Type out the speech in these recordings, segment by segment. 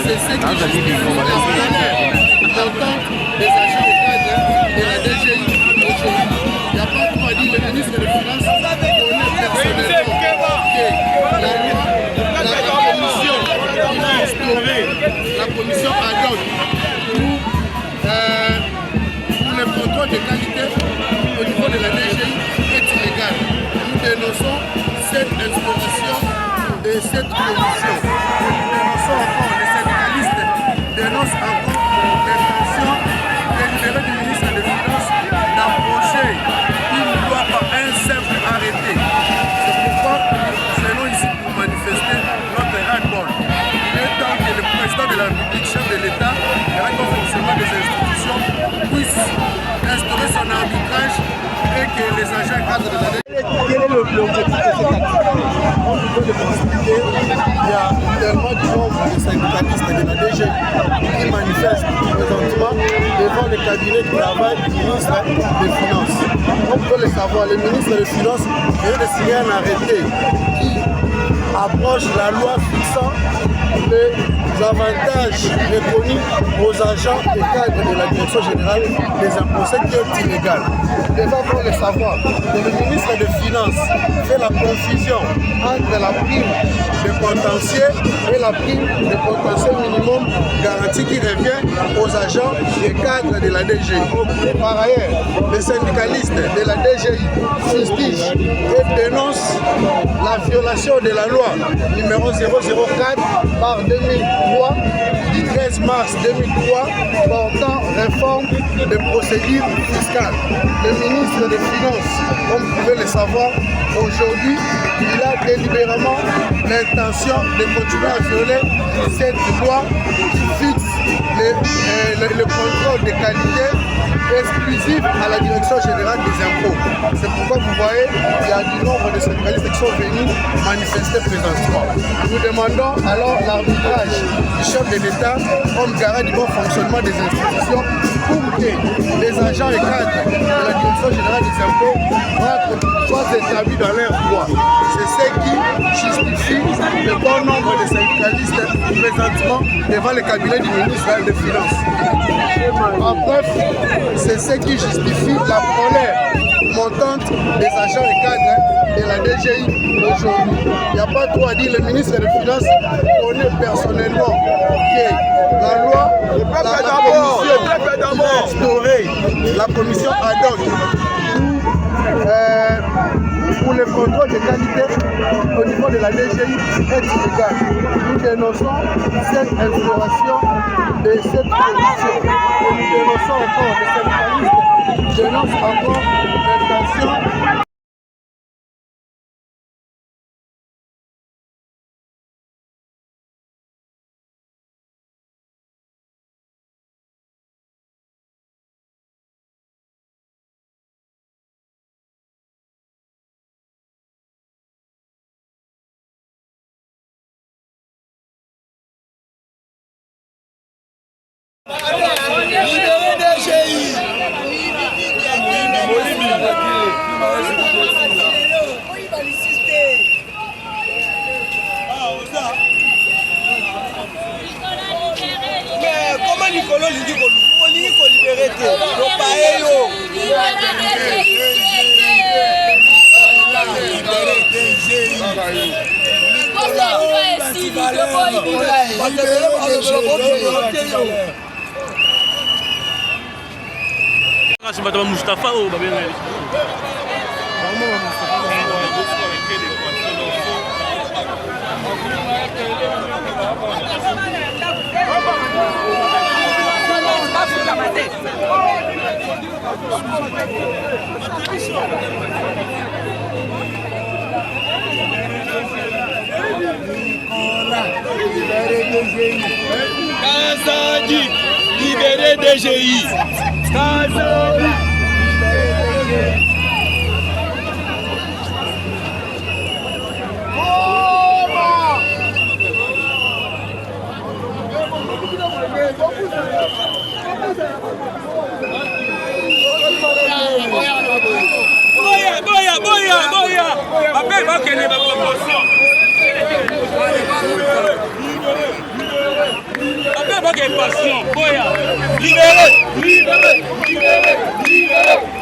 c'est ce qui justifie la d'entendre des agents et cadres de la DGI aujourd'hui. Il n'y a pas trop à dire, le ministre des Finances connaît personnellement que la commission ad hoc pour le contrôle de qualité au niveau de la DGI est illégale. Nous dénonçons cette instauration de cette commission. Nous dénonçons encore, les syndicalistes dénoncent encore l'intention délibérée du ministre des Finances d'approcher une loi par un simple arrêté. C'est pourquoi nous allons ici pour manifester notre ras-le-bol. Il est temps que le président de la République, chef de l'État, et le fonctionnement des institutions puisse instaurer son arbitrage et que les agents cadres de la quel est l'objectif de cette action? On peut le constater, il y a tellement de membres des syndicalistes de la DG qui manifestent présentement devant le cabinet de travail du ministre des Finances. On peut le savoir, le ministre des Finances vient de signer un arrêté qui approche la loi fixant les avantages reconnus aux agents et cadres de la Direction générale des impôts, ce qui est illégal. Déjà, pour le savoir, le ministre des Finances fait la confusion entre la prime de contentieux et la prime de contentieux minimum garantie qui revient aux agents et cadres de la DGI. Et par ailleurs, les syndicalistes de la DGI fustigent et dénoncent la violation de la loi numéro 004 par 2003 du 13 mars 2003 portant réforme des procédures fiscales. Le ministre des Finances, comme vous pouvez le savoir, aujourd'hui, il a délibérément l'intention de continuer à violer cette loi qui fixe le contrôle de qualité exclusif à la Direction générale des impôts. C'est pourquoi vous voyez, il y a du nombre de syndicalistes qui sont venus manifester présentement. Nous demandons alors l'arbitrage du chef de l'État comme garant du bon fonctionnement des institutions pour que les agents et cadres de la Direction générale des impôts soient établis dans leurs droits. C'est ce qui justifie le bon nombre de syndicalistes présentement devant le cabinet du ministre des Finances. En bref, c'est ce qui justifie la colère montante des agents et cadres de la DGI aujourd'hui. Il n'y a pas trop à dire, le ministre des Finances connaît personnellement que la loi, la commission ad hoc pour le contrôle de qualité au niveau de la DGI est illégale. Nous dénonçons cette instauration de cette commission. Et nous dénonçons encore les syndicalistes, dénoncent encore l'intention comment Nicolas dit qu'on libérer Mustafa ou Kazadi, libéré DGI. Kazadi. Boya. Appelle, va qu'elle est ma promotion. que passion. Boya. Libérez. Libérez. Libérez. Libérez.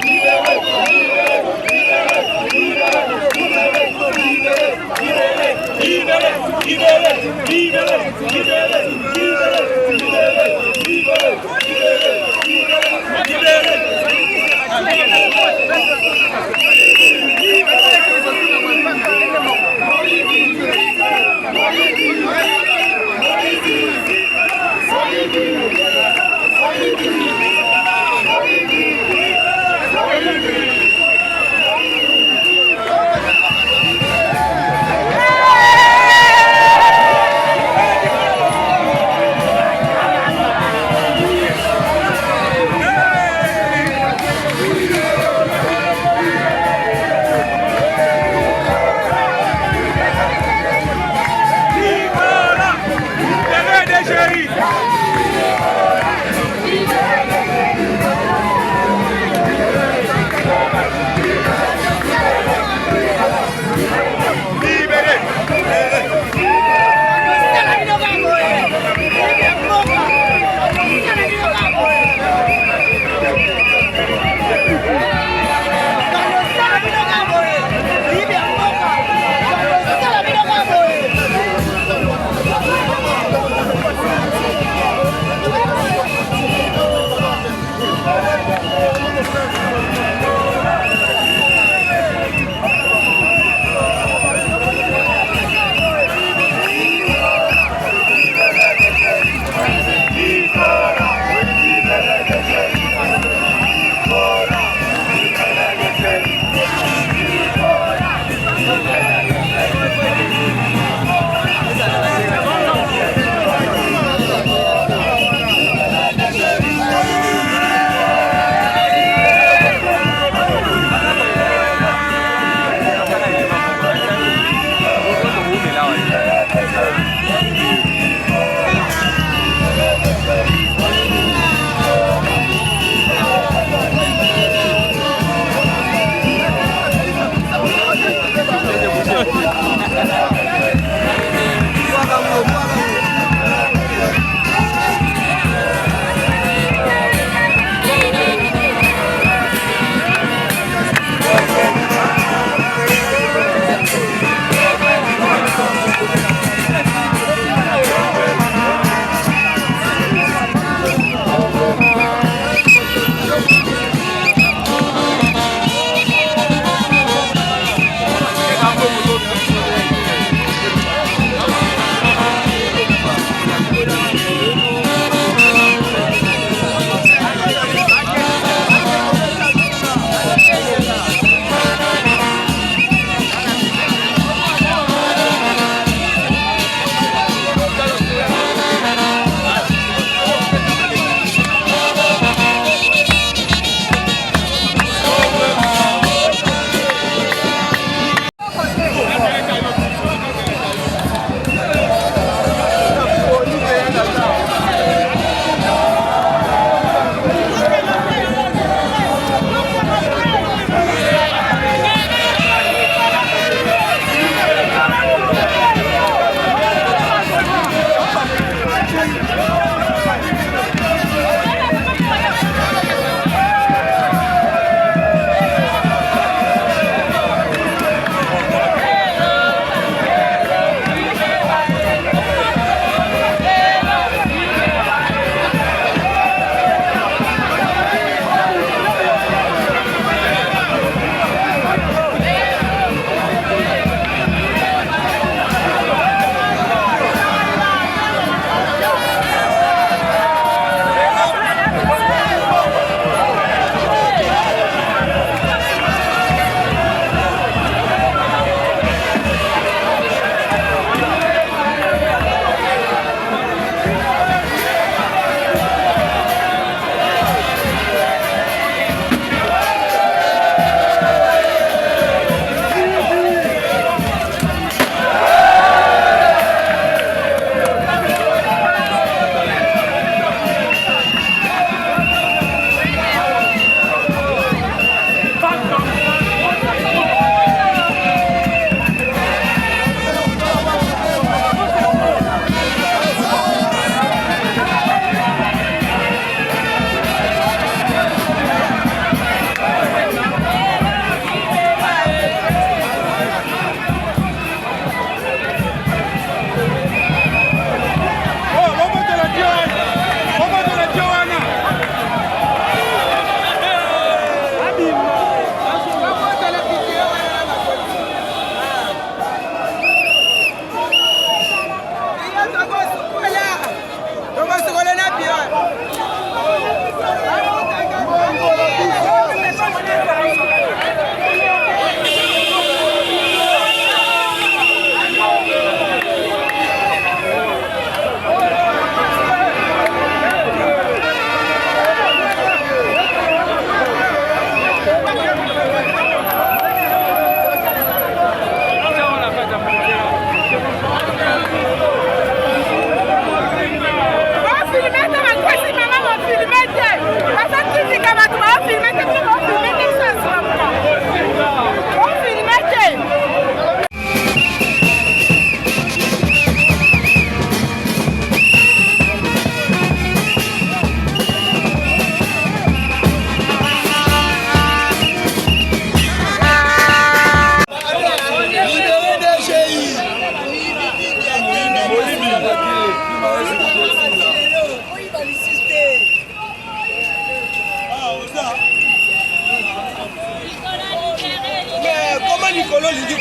Nicolo lingi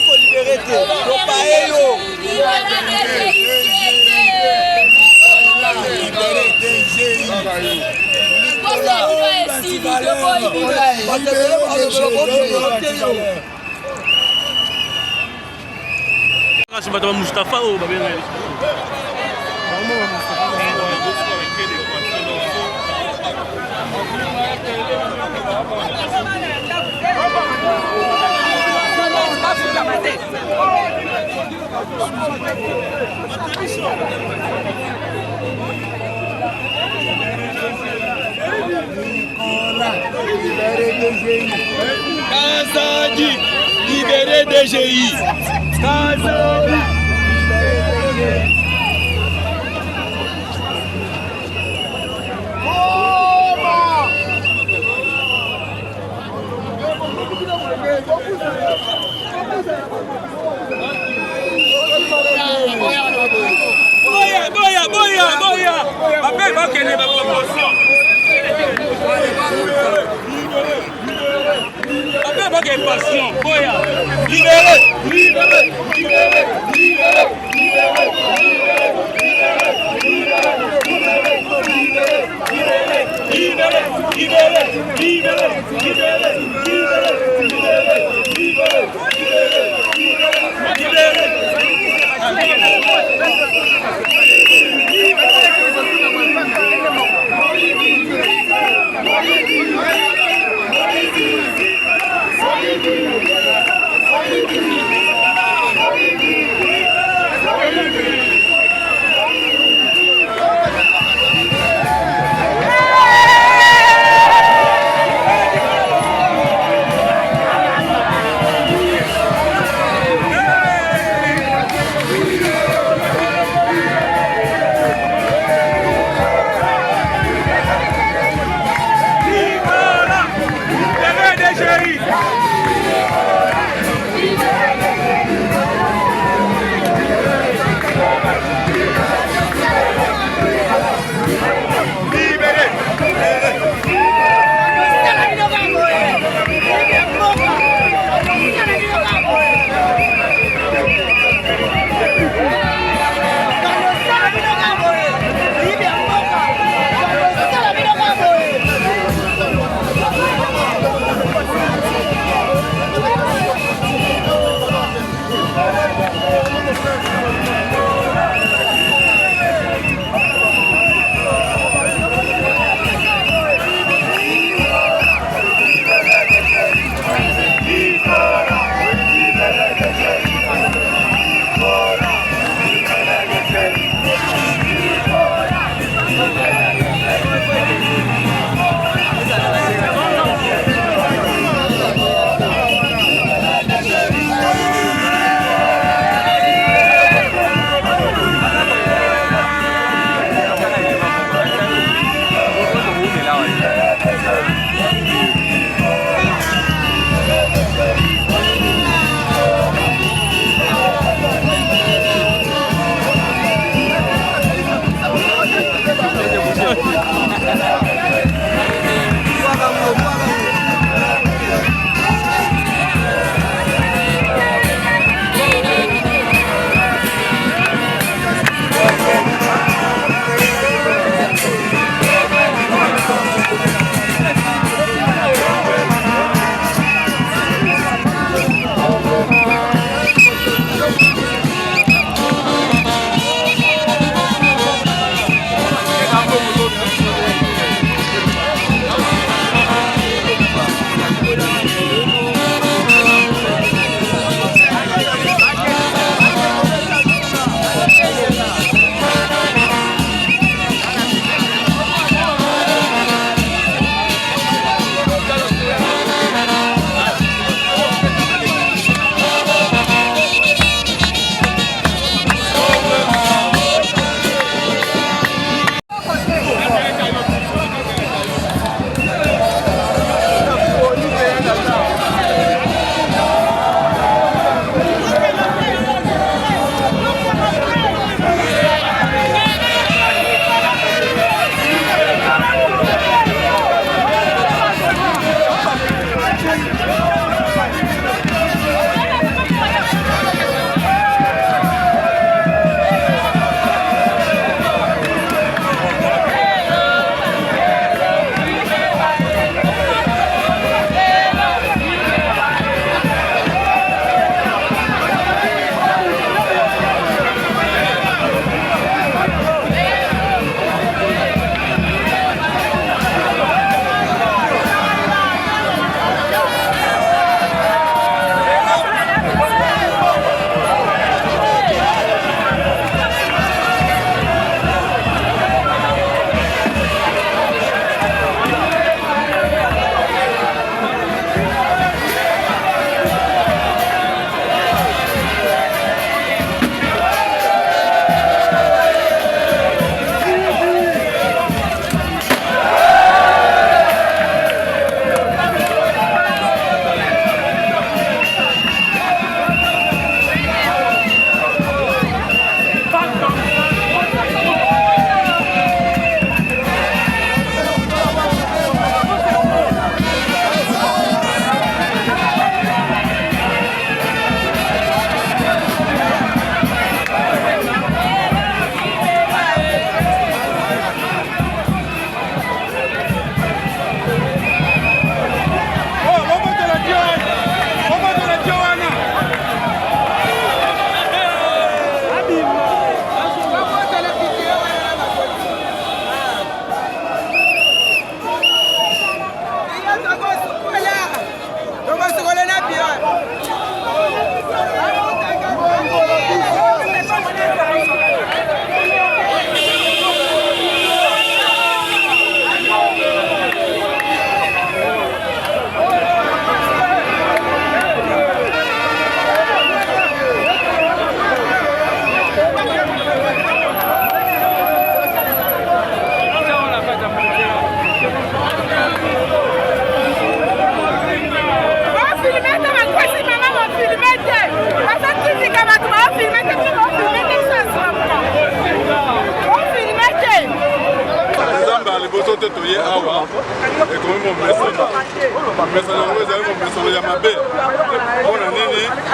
ko libéré te. To paeyo. Mustafa ou Kazadi, libéré DGI. Kazadi. Boya. Appelle moi qu'elle est ma promotion. Appelle moi qu'elle est passion. Boya. Libéré.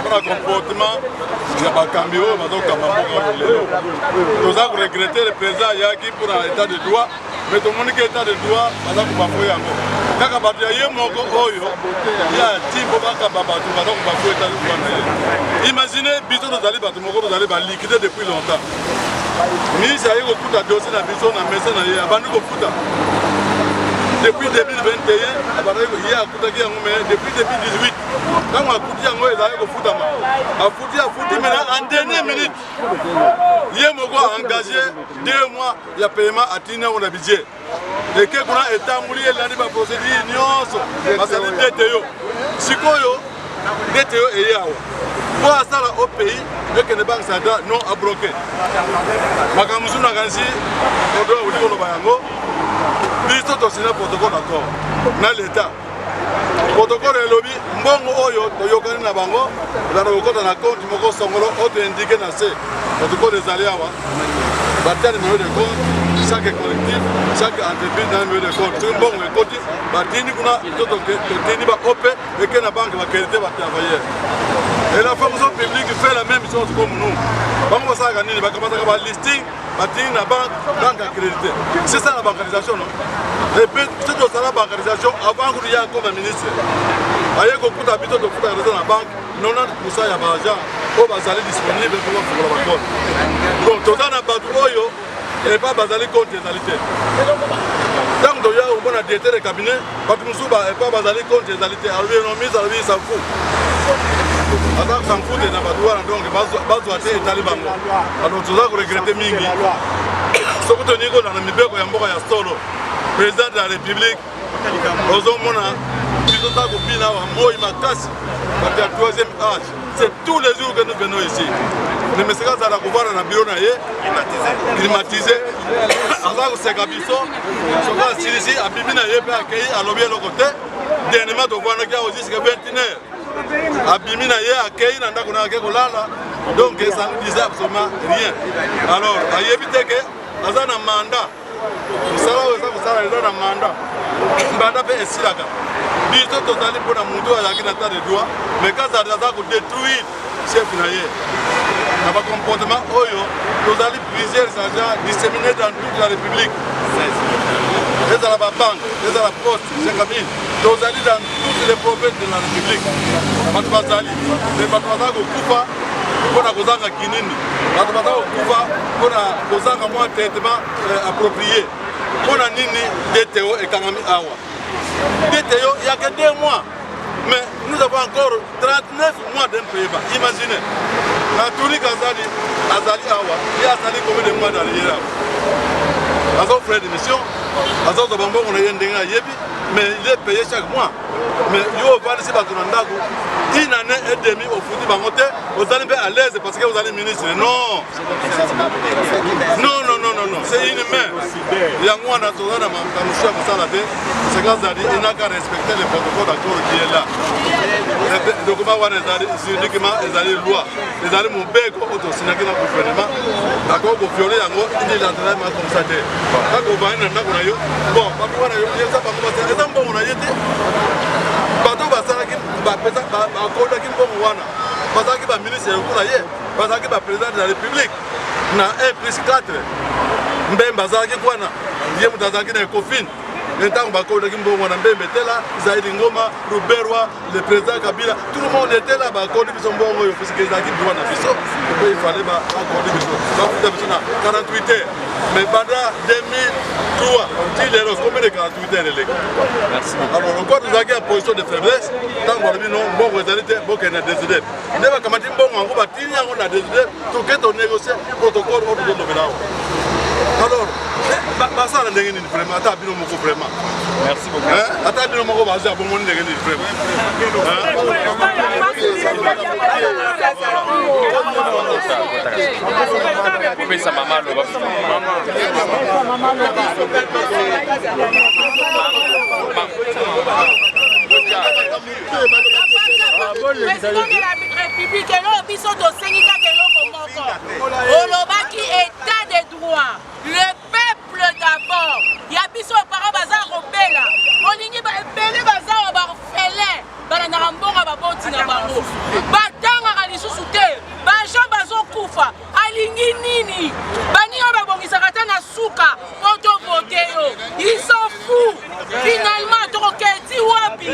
mpona comportement ya bakambi oyo bazokamba mboka lelo toza koregrete le président ayaki mpona état de droit mais tomoni ke état de droit baza kobafoye yango kaka bato ya ye moko oyo ya timbo bakamba bato baza kobafoye état de droit na ye. Imagine biso tozali bato moko tozali baliquide depuis longtemps ministre aye kokuta dossier na biso na mesa na ye abandi kofuta depuis 2021 abandaki ye akutaki yango mais depuis 2018 ntango akuti yango ezalaki kofutama afuti maintenant en dernière minute ye moko engagé 2 mois ya paiement atini yango na budget eke kuna etamboli elandi baprocédure nyonso basali DTO sikoyo DTO eye awa po asala au pays ekende banque centrale non abloqué makambo mosusu nakanisi odo oli koloba yango biso tosina protocole d'accord na l'état protocole elobi mbongo oyo toyokani na bango ezala kokota na compte moko songolo oto indiqué na se protocole ezali awa batia numéro de compte chaque collectif chaque entreprise na numéro de compte soki mbongo ekoti batindi kuna totindi baope eke na banque baqualité batravailleur et la fonction publique fait la même chose comme nous bango basalaka nini bakamataka balisting batindi na banque accrédité c'est ça la bancarisation non et puis soki osala bancarisation avant kuti ya comme ministre aye kokuta biso tokuta na banque 90% ya baagent oyo bazali disponible mpo bafungola bacompte donc toza na bato oyo epa bazali compte ezali te ntango toya omona directeur de cabinet bato mosusu epa bazali compte ezali te alobi économiste alobi sanfu aza sanfu te na bato wana donc bazwa te etali bango alors toza koregrete mingi soki toningi kolanda mibeko ya mboka ya solo président de la république ozomona biso ta kobina awa moi makasi bato ya 3e âge c'est tous les jours que nous venons ici nemeseka azala kovanda na biro na ye climatisé aza koseka biso soki asilisi abimi na ye mpe akei alobi eloko te dernièrement tovandaki awa jusqu'à 21h abimi na ye akei na ndako na ake kolala donc ça ne disait absolument rien alors ayebi te ke aza na mandat mosala oyo eza kosala eza na mandat mpe esilaka biso tozali mpona motu azalaki na tas de droit mais kazali aza kodétruire chef na ye na bacomportement oyo tozali plusieurs agents disséminés dans toute la république ezala babanque ezala poste 50 000 tozali dans toutes les provinces de la république bato bazali mais bato bazala kokufa mpona kozanga kinini bato bazala kokufa mpona kozanga mwa traitement approprié mpona nini DTO ekangami awa DTO il y a que 2 mois mais nous avons encore 39 mois d'impayement imaginez na turi kazali azali awa ye azali combien de mois d'arrière awa azo frais de mission azo to bambongo na ye ndenge ayebi mais il est payé chaque mois mais yo valisi bato na ndako une année et demie ofuti bango te ozali mpe à l'aise parce que vous allez ministre non c'est inhumain yango wana toza na makambo ya kosala te sekazali enaka respecter le protocole d'accord qui est là document wana ezali uniquement ezali loi ezali mobeko oyo tosinaki na gouvernement d'accord koviole yango unilatéral ma comme ça te kaka obani na ndako na yo bon bato wana eza bango basala eza mbongo na ye te bato basalaki bakodaki mbongo wana bazalaki baministre ya lokola ye bazalaki baprésident de la république na 1+4 mbembe azalaki kwana ye moto azalaki na ecofine ntango bakodaki mbongo wana mbembe tela zaidi ngoma ruberwa le président kabila tout le monde était là bakodi biso mbongo oyo puisque ezalaki droit na biso mpe il fallait bakodi biso bafuta biso na 48 heures mais banda 2003 ti lelo combien de 48 heures eleki alors encore tozalaki en position de faiblesse ntango balobi no mbongo ezali te bokende na décider nde bakamati mbongo yango batini yango na décider toke tonégocie protocole oyo tozolobela awa alors basala ndenge nini vraiment ata bino moko vraiment merci beaucoup ata bino moko baza bongo ndenge nini vraiment pesa mama loba président de la République elobi biso tosengi kaka eloko moko olobaki état de droit le peuple d'abord ya biso para baza kobela olingi ebele baza barfele balandaka mbongo baboti na bango batanga bani oyo babongisaka ata na suka po tovote yo. Ils sont fous. Finalement tokoketi wapi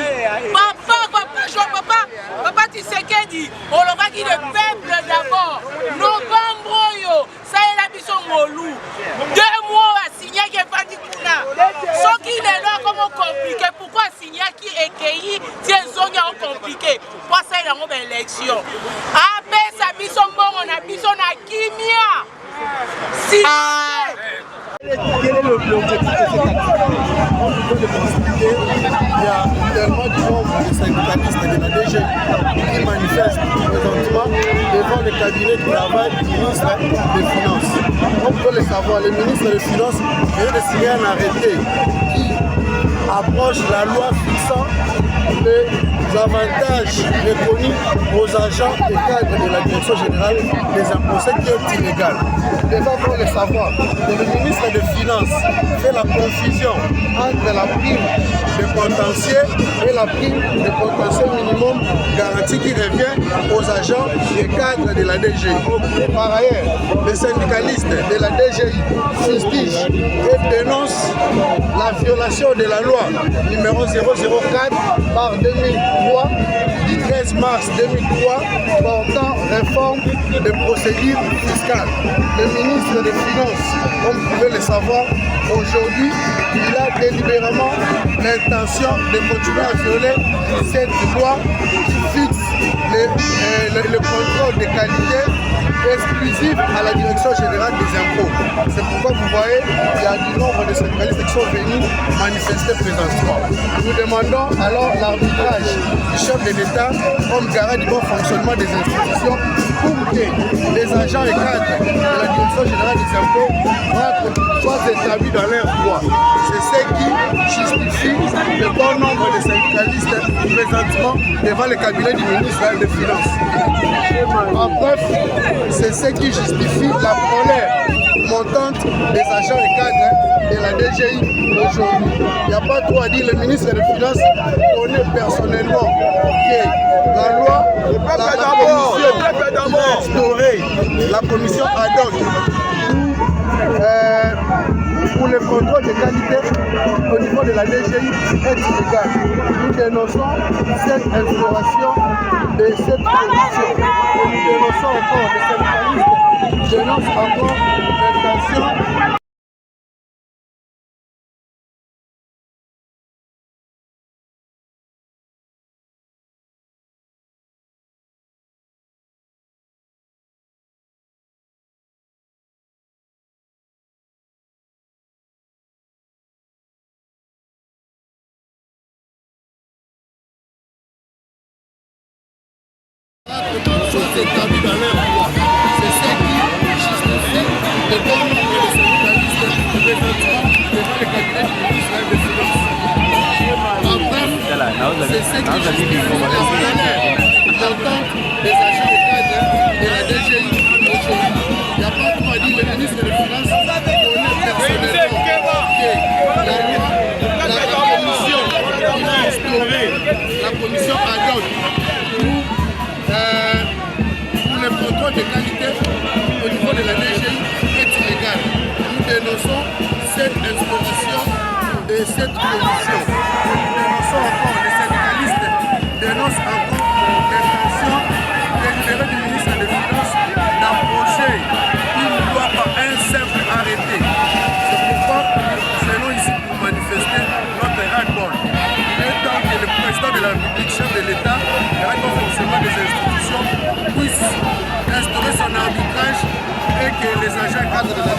papa Tshisekedi olobaki le peuple d'abord. Novembre oyo saela biso ngolu 2 mois asignaki epandi kuna soki lelo akomo compliqué. Pourquoi asignaki ekei tie ezongi ao compliqué po asaela yango baélection apesa biso mbongo na biso na kimia. Quel est l'objectif de cette action? On peut le constater, il y a tellement de membres des syndicalistes de la DG qui manifestent présentement devant le cabinet de travail du ministre des Finances. On peut le savoir, le ministre des Finances vient de signer un arrêté qui approche la loi fixant les avantages reconnus aux agents et cadres de la Direction générale des impôts, ce qui est illégal. Déjà, pour le savoir, le ministre des Finances fait la confusion entre la prime de contentieux et la prime de contentieux minimum garantie qui revient aux agents et cadres de la DGI. Par ailleurs, les syndicalistes de la DGI fustigent et dénoncent la violation de la loi numéro 004 par 2003 du 13 mars 2003 portant réforme des procédures fiscales. Le ministre des Finances, comme vous pouvez le savoir, aujourd'hui, il a délibérément l'intention de continuer à violer cette loi qui fixe le contrôle de qualité exclusive à la Direction générale des impôts. C'est pourquoi vous voyez, il y a du nombre de syndicalistes qui sont venus manifester présentement. Nous demandons alors l'arbitrage du chef de l'État comme garant du bon fonctionnement des institutions pour que les agents et cadres de la Direction générale des impôts soient établis dans leurs droits. C'est ce qui justifie le bon nombre de syndicalistes présentement devant le cabinet du ministre des Finances. En bref, c'est ce qui justifie la colère montante des agents et cadres de la DGI aujourd'hui. Il n'y a pas trop à dire, le ministre des Finances connaît personnellement que la loi, la commission ad hoc pour le contrôle de qualité au niveau de la DGI est illégale. Nous dénonçons cette instauration de cette commission. Et nous dénonçons encore les syndicalistes, nous dénonçons encore l'intention sont établis dans leur droit. C'est ce qui justifie le bon nombre de syndicalistes présentement devant le cabinet du ministre des Finances. En bref, c'est ce qui justifie la colère montante des agents et cadres de la DGI aujourd'hui. Il n'y a pas trop à dire, le ministre des Finances connaît personnellement que la commission ad hoc pour le contrôle de qualité au niveau de la DGI est illégale. Nous dénonçons cette instauration de cette commission. Nous dénonçons encore, les syndicalistes dénoncent encore l'intention délibérée du ministre des Finances d'approcher une loi par un simple arrêté. C'est pourquoi nous venons ici pour manifester notre ras-le-bol. Il est temps que le président de la République, chef de l'État, garant le fonctionnement des institutions, puisse instaurer son arbitrage et que les agents cadres de la